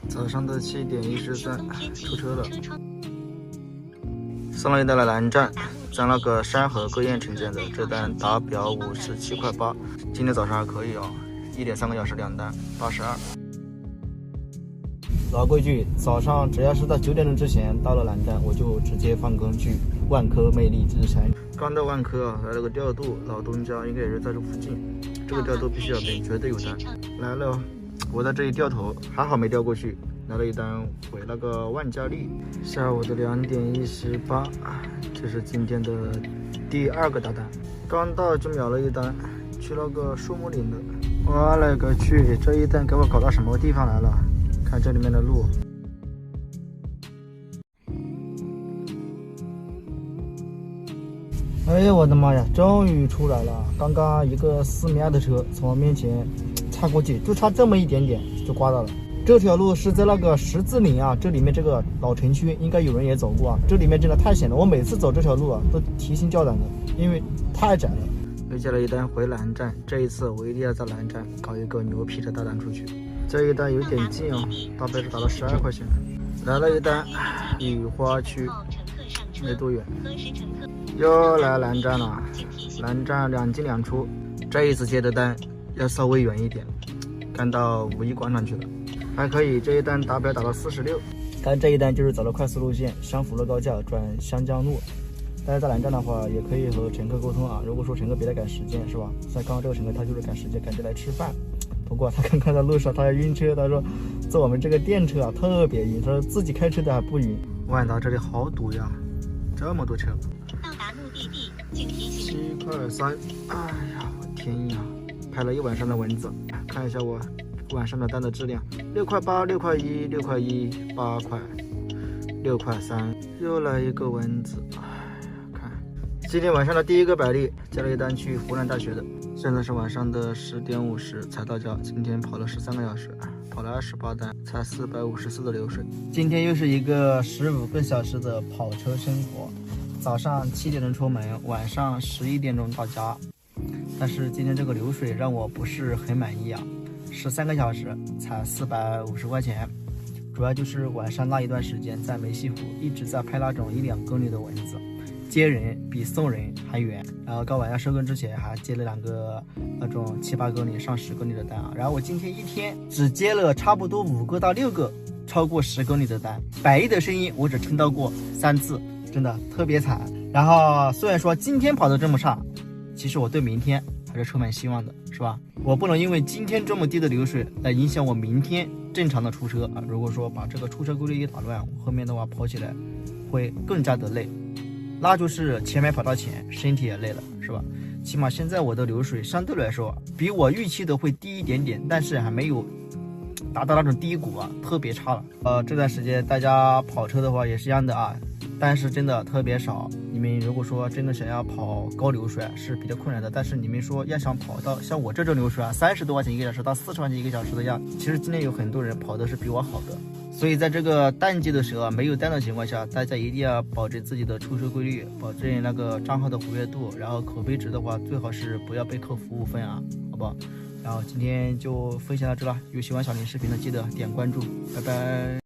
早上的7:13出车了，送了一单来南站，在那个山河各宴承建的，这单达标57.8块。今天早上还可以哦，1.3个小时2单82。老规矩，早上只要是在9点钟之前到了南站，我就直接放工去万科魅力之城。刚到万科啊，来了个调度，老东家应该也是在这附近，这个调度必须要给，绝对有单。来了，我在这一掉头，还好没掉过去，来了一单回那个万家丽，下午的2:18，这是今天的第2个大单。刚到就秒了一单，去那个树木岭的，我勒个去，这一单给我搞到什么地方来了？看这里面的路，哎呀我的妈呀，终于出来了！刚刚一个4米2的车从我面前擦过去，就差这么一点点就刮到了。这条路是在那个十字岭啊，这里面这个老城区应该有人也走过啊，这里面真的太险了，我每次走这条路啊都提心吊胆的，因为太窄了。又接了一单回南站，这一次我一定要在南站搞一个牛皮的大单出去。这一单有点近哦，大概是打了12块钱。来了一单雨花区，没多远。又来南站了，南站2进2出。这一次接的单要稍微远一点，干到五一广场去了，还可以。这一单达标打到46。但这一单就是走了快速路线，湘福路高架转湘江路。大家在南站的话，也可以和乘客沟通啊。如果说乘客别来赶时间，是吧？像刚刚这个乘客他就是赶时间，赶着来吃饭。不过他刚刚在路上他要晕车，他说坐我们这个电车啊特别晕，他说自己开车的还不晕。万达这里好堵呀，这么多车。到达目的地，请提醒。7块3，哎呀，我天呀！拍了一晚上的蚊子，看一下我晚上的单的质量：6块8、6块1、6块1、8块、6块3，又来一个蚊子。看，今天晚上的第一个百丽，加了一单去湖南大学的。现在是晚上的10点50才到家，今天跑了13个小时，跑了28单，才454的流水。今天又是一个15个小时的跑车生活，早上7点钟出门，晚上11点钟到家。但是今天这个流水让我不是很满意啊，13个小时才450块钱，主要就是晚上那一段时间在梅溪湖一直在拍那种1、2公里的蚊子。接人比送人还远，然后到晚上收工之前还接了2个那种7、8公里上10公里的单啊。然后我今天一天只接了差不多5个到6个超过10公里的单，百亿的声音我只听到过3次，真的特别惨。然后虽然说今天跑得这么差，其实我对明天还是充满希望的，是吧？我不能因为今天这么低的流水来影响我明天正常的出车啊。如果说把这个出车规律一打乱，我后面的话跑起来会更加的累。那就是前面跑到前，身体也累了，是吧？起码现在我的流水相对来说比我预期的会低一点点，但是还没有达到那种低谷啊，特别差了。这段时间大家跑车的话也是一样的啊，但是真的特别少。你们如果说真的想要跑高流水是比较困难的，但是你们说要想跑到像我这种流水啊，30多块钱1个小时到40块钱1个小时的样，其实今天有很多人跑的是比我好的。所以在这个淡季的时候啊，没有单的情况下，大家一定要保证自己的出车规律，保证那个账号的活跃度，然后口碑值的话，最好是不要被扣服务分啊，好不好？然后今天就分享到这了，有喜欢小林视频的记得点关注，拜拜。